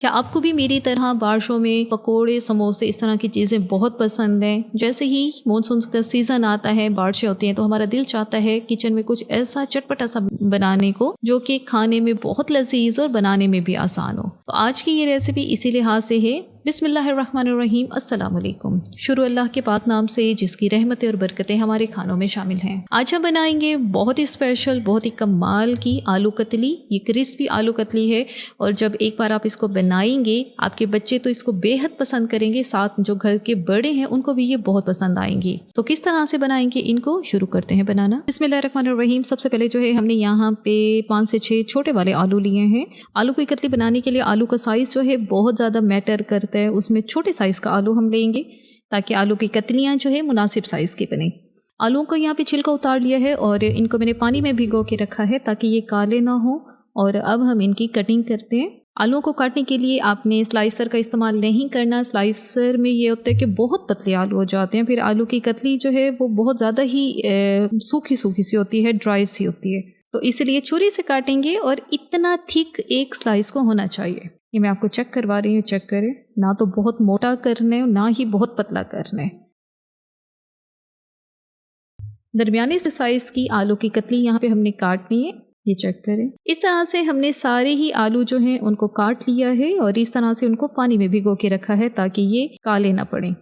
क्या आपको भी मेरी तरह बारिशों में पकोड़े, समोसे इस तरह की चीज़ें बहुत पसंद हैं? जैसे ही मानसून का सीज़न आता है, बारिशें होती हैं तो हमारा दिल चाहता है किचन में कुछ ऐसा चटपटा-सा बनाने को जो कि खाने में बहुत लज़ीज़ और बनाने में भी आसान हो। तो आज की ये रेसिपी इसी लिहाज से है। बिस्मिल्लाहिर्रहमानिर्रहीम, अस्सलाम वालेकुम। शुरू अल्लाह के पाक नाम से जिसकी रहमतें और बरकतें हमारे खानों में शामिल हैं। आज हम बनाएंगे बहुत ही स्पेशल, बहुत ही कमाल की आलू कतली। ये क्रिस्पी आलू कतली है और जब एक बार आप इसको बनाएंगे आपके बच्चे तो इसको बेहद पसंद करेंगे, साथ जो घर के बड़े हैं उनको भी ये बहुत पसंद आएंगी। तो किस तरह से बनाएंगे इनको, शुरू करते हैं बनाना। बिस्मिल्लाहिर्रहमानिर्रहीम। सबसे पहले जो है हमने यहाँ पे 5 से 6 छोटे वाले आलू लिए हैं। आलू की कतली बनाने के लिए आलू का साइज़ जो है बहुत ज़्यादा मैटर करता है, उसमें छोटे साइज़ का आलू हम लेंगे ताकि आलू की कतलियाँ जो है मुनासिब साइज़ की बने। आलूओं को यहाँ पे छिलका उतार लिया है और इनको मैंने पानी में भिगो के रखा है ताकि ये काले ना हो। और अब हम इनकी कटिंग करते हैं। आलूओं को काटने के लिए आपने स्लाइसर का इस्तेमाल नहीं करना। स्लाइसर में ये होता है कि बहुत पतले आलू हो जाते हैं, फिर आलू की कतली जो है वो बहुत ज़्यादा ही सूखी सूखी सी होती है, ड्राई सी होती है। तो इसलिए छुरी से काटेंगे और इतना थिक एक स्लाइस को होना चाहिए। ये मैं आपको चेक करवा रही हूँ, चेक करें, ना तो बहुत मोटा करना है ना ही बहुत पतला करना है। दरमियाने से साइज़ की आलू की कतली यहाँ पे हमने काटनी है। ये चेक करें, इस तरह से हमने सारे ही आलू जो हैं उनको काट लिया है और इस तरह से उनको पानी में भिगो के रखा है ताकि ये काले ना पड़े।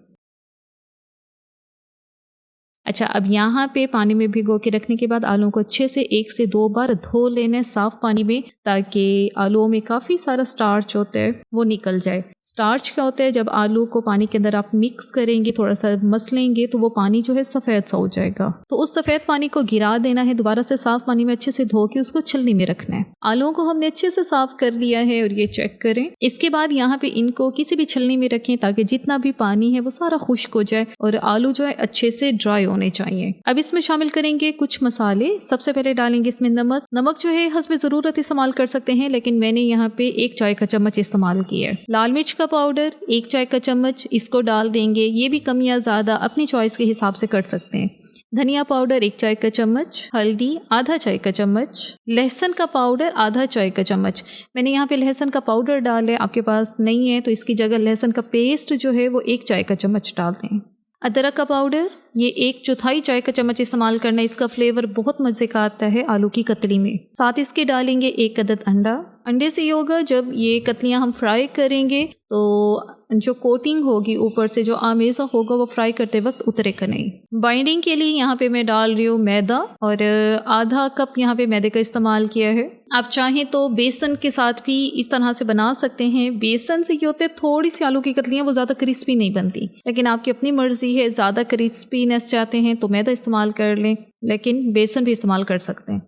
अच्छा, अब यहाँ पे पानी में भिगो के रखने के बाद आलूओं को अच्छे से 1 से 2 बार धो लेना है साफ़ पानी में, ताकि आलूओं में काफ़ी सारा स्टार्च होता है वो निकल जाए। स्टार्च क्या होता है, जब आलू को पानी के अंदर आप मिक्स करेंगे, थोड़ा सा मसलेंगे तो वो पानी जो है सफ़ेद सा हो जाएगा। तो उस सफ़ेद पानी को गिरा देना है, दोबारा से साफ़ पानी में अच्छे से धो के उसको छलनी में रखना है। आलूओं को हमने अच्छे से साफ़ कर लिया है और ये चेक करें। इसके बाद यहाँ पे इनको किसी भी छलनी में रखें ताकि जितना भी पानी है वो सारा खुश्क हो जाए और आलू जो है अच्छे से ड्राई होने चाहिए। अब इसमें शामिल करेंगे कुछ मसाले। सबसे पहले डालेंगे इसमें नमक। नमक जो है हस्बे ज़रूरत इस्तेमाल कर सकते हैं, लेकिन मैंने यहाँ पे 1 चाय का चम्मच इस्तेमाल किया है। लाल मिर्च का पाउडर 1 चाय का चम्मच, इसको डाल देंगे। ये भी कम या ज़्यादा अपनी चॉइस के हिसाब से कर सकते हैं। धनिया पाउडर 1 चाय का चम्मच, हल्दी आधा चाय का चम्मच, लहसुन का पाउडर आधा चाय का चम्मच। मैंने यहाँ पे लहसुन का पाउडर डाला है, आपके पास नहीं है तो इसकी जगह लहसुन का पेस्ट जो है वो 1 चाय का चम्मच डाल दें। अदरक का पाउडर ये 1/4 चाय का चम्मच इस्तेमाल करना है, इसका फ्लेवर बहुत मज़े का आता है आलू की कतली में। साथ इसके डालेंगे 1 अदद अंडा। अंडे से ये होगा, जब ये कतलियाँ हम फ्राई करेंगे तो जो कोटिंग होगी ऊपर से, जो आमेज़ा होगा वो फ्राई करते वक्त उतरेगा नहीं। बाइंडिंग के लिए यहाँ पे मैं डाल रही हूँ मैदा और आधा कप यहाँ पे मैदे का इस्तेमाल किया है। आप चाहें तो बेसन के साथ भी इस तरह से बना सकते हैं। बेसन से ये होते हैं थोड़ी सी आलू की कतलियाँ वो ज़्यादा क्रिस्पी नहीं बनती, लेकिन आपकी अपनी मर्ज़ी है, ज़्यादा क्रिस्पीनेस चाहते हैं तो मैदा इस्तेमाल कर लें, लेकिन बेसन भी इस्तेमाल कर सकते हैं।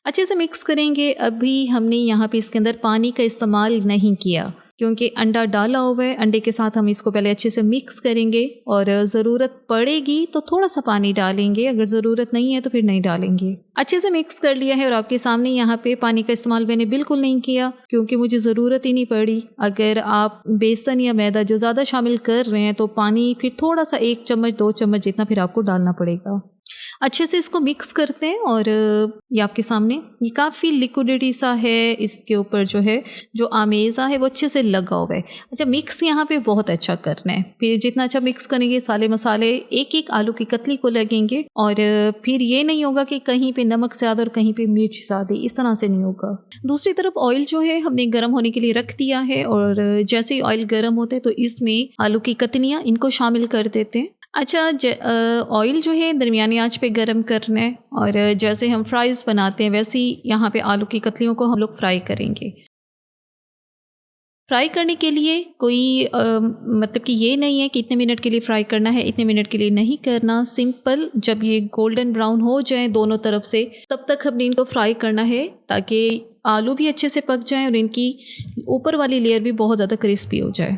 अच्छे से मिक्स करेंगे। अभी हमने यहाँ पे इसके अंदर पानी का इस्तेमाल नहीं किया क्योंकि अंडा डाला हुआ है। अंडे के साथ हम इसको पहले अच्छे से मिक्स करेंगे और ज़रूरत पड़ेगी तो थोड़ा सा पानी डालेंगे, अगर ज़रूरत नहीं है तो फिर नहीं डालेंगे। अच्छे से मिक्स कर लिया है और आपके सामने यहाँ पे पानी का इस्तेमाल मैंने बिल्कुल नहीं किया क्योंकि मुझे ज़रूरत ही नहीं पड़ी। अगर आप बेसन या मैदा जो ज़्यादा शामिल कर रहे हैं तो पानी फिर थोड़ा सा 1 चम्मच 2 चम्मच जितना फिर आपको डालना पड़ेगा। अच्छे से इसको मिक्स करते हैं और ये आपके सामने ये काफ़ी लिक्विडिटी सा है, इसके ऊपर जो है जो आमेज़ा है वो अच्छे से लगा हुआ है। अच्छा, मिक्स यहाँ पे बहुत अच्छा करना है। फिर जितना अच्छा मिक्स करेंगे सारे मसाले एक एक आलू की कतली को लगेंगे और फिर ये नहीं होगा कि कहीं पे नमक ज़्यादा और कहीं पे मिर्च ज़्यादा, इस तरह से नहीं होगा। दूसरी तरफ ऑयल जो है हमने गर्म होने के लिए रख दिया है और जैसे ही ऑयल गर्म होते हैं तो इसमें आलू की कतलियाँ इनको शामिल कर देते हैं। अच्छा, ऑयल जो है दरमियानी आंच पे गरम करना है और जैसे हम फ्राइज़ बनाते हैं वैसे ही यहाँ पे आलू की कतलियों को हम लोग फ्राई करेंगे। फ्राई करने के लिए कोई मतलब कि ये नहीं है कि इतने मिनट के लिए फ्राई करना है, इतने मिनट के लिए नहीं करना। सिंपल जब ये गोल्डन ब्राउन हो जाए दोनों तरफ से तब तक हमने इनको फ्राई करना है ताकि आलू भी अच्छे से पक जाएं और इनकी ऊपर वाली लेयर भी बहुत ज़्यादा क्रिस्पी हो जाए।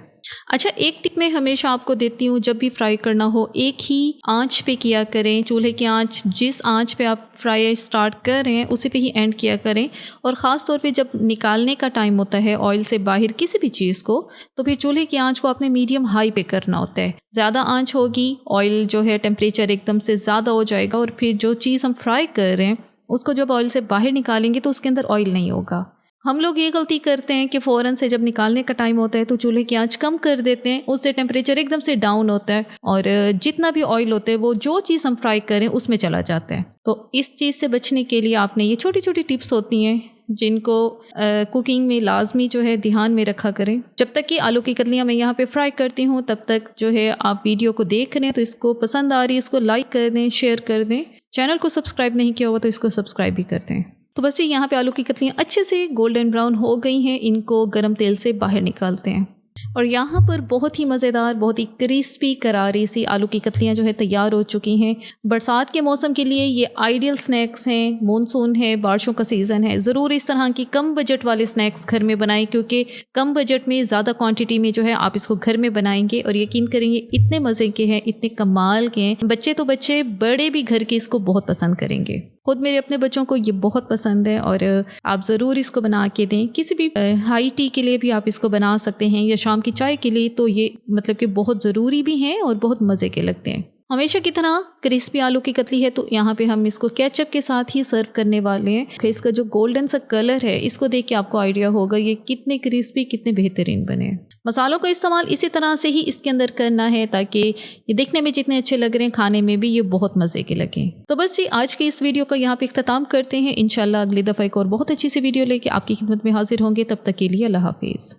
अच्छा, एक टिप मैं हमेशा आपको देती हूँ, जब भी फ्राई करना हो एक ही आंच पे किया करें। चूल्हे की आंच, जिस आंच पे आप फ्राई स्टार्ट कर रहे हैं उसी पे ही एंड किया करें। और ख़ास तौर पे जब निकालने का टाइम होता है ऑयल से बाहर किसी भी चीज़ को, तो फिर चूल्हे की आंच को आपने मीडियम हाई पे करना होता है। ज़्यादा आंच होगी, ऑयल जो है टेम्परेचर एकदम से ज़्यादा हो जाएगा और फिर जो चीज़ हम फ्राई कर रहे हैं उसको जब ऑयल से बाहर निकालेंगे तो उसके अंदर ऑयल नहीं होगा। हम लोग ये गलती करते हैं कि फ़ौरन से जब निकालने का टाइम होता है तो चूल्हे की आंच कम कर देते हैं, उससे टेम्परेचर एकदम से डाउन होता है और जितना भी ऑयल होता है वो जो चीज़ हम फ्राई करें उसमें चला जाता है। तो इस चीज़ से बचने के लिए आपने ये छोटी छोटी टिप्स होती हैं जिनको कुकिंग में लाजमी जो है ध्यान में रखा करें। जब तक कि आलू की कतलियाँ मैं यहाँ पे फ्राई करती हूँ तब तक जो है आप वीडियो को देख रहे हैं तो इसको पसंद आ रही है, इसको लाइक कर दें, शेयर कर दें। चैनल को सब्सक्राइब नहीं किया हुआ तो इसको सब्सक्राइब भी कर दें। तो बस ये यहाँ पे आलू की कतलियाँ अच्छे से गोल्डन ब्राउन हो गई हैं, इनको गर्म तेल से बाहर निकालते हैं। और यहाँ पर बहुत ही मज़ेदार, बहुत ही क्रिस्पी करारी सी आलू की कतलियाँ जो है तैयार हो चुकी हैं। बरसात के मौसम के लिए ये आइडियल स्नैक्स हैं। मॉनसून है, बारिशों का सीज़न है, ज़रूर इस तरह की कम बजट वाले स्नैक्स घर में बनाएं, क्योंकि कम बजट में ज़्यादा क्वांटिटी में जो है आप इसको घर में बनाएंगे और यकीन करेंगे इतने मज़े के हैं, इतने कमाल के हैं। बच्चे तो बच्चे, बड़े भी घर के इसको बहुत पसंद करेंगे। खुद मेरे अपने बच्चों को ये बहुत पसंद है और आप ज़रूर इसको बना के दें। किसी भी हाई टी के लिए भी आप इसको बना सकते हैं या शाम की चाय के लिए, तो ये मतलब कि बहुत ज़रूरी भी हैं और बहुत मज़े के लगते हैं। हमेशा की तरह क्रिस्पी आलू की कतली है तो यहाँ पे हम इसको केचप के साथ ही सर्व करने वाले हैं। इसका जो गोल्डन सा कलर है इसको देख के आपको आइडिया होगा ये कितने क्रिस्पी, कितने बेहतरीन बने। मसालों का इस्तेमाल इसी तरह से ही इसके अंदर करना है ताकि ये दिखने में जितने अच्छे लग रहे हैं खाने में भी ये बहुत मज़े के लगें। तो बस जी आज की इस वीडियो का यहाँ पे इख्तिताम करते हैं। इंशाल्लाह अगली दफ़ा एक और बहुत अच्छी सी वीडियो लेके आपकी खिदमत में हाजिर होंगे। तब तक के लिए अल्लाह हाफिज़।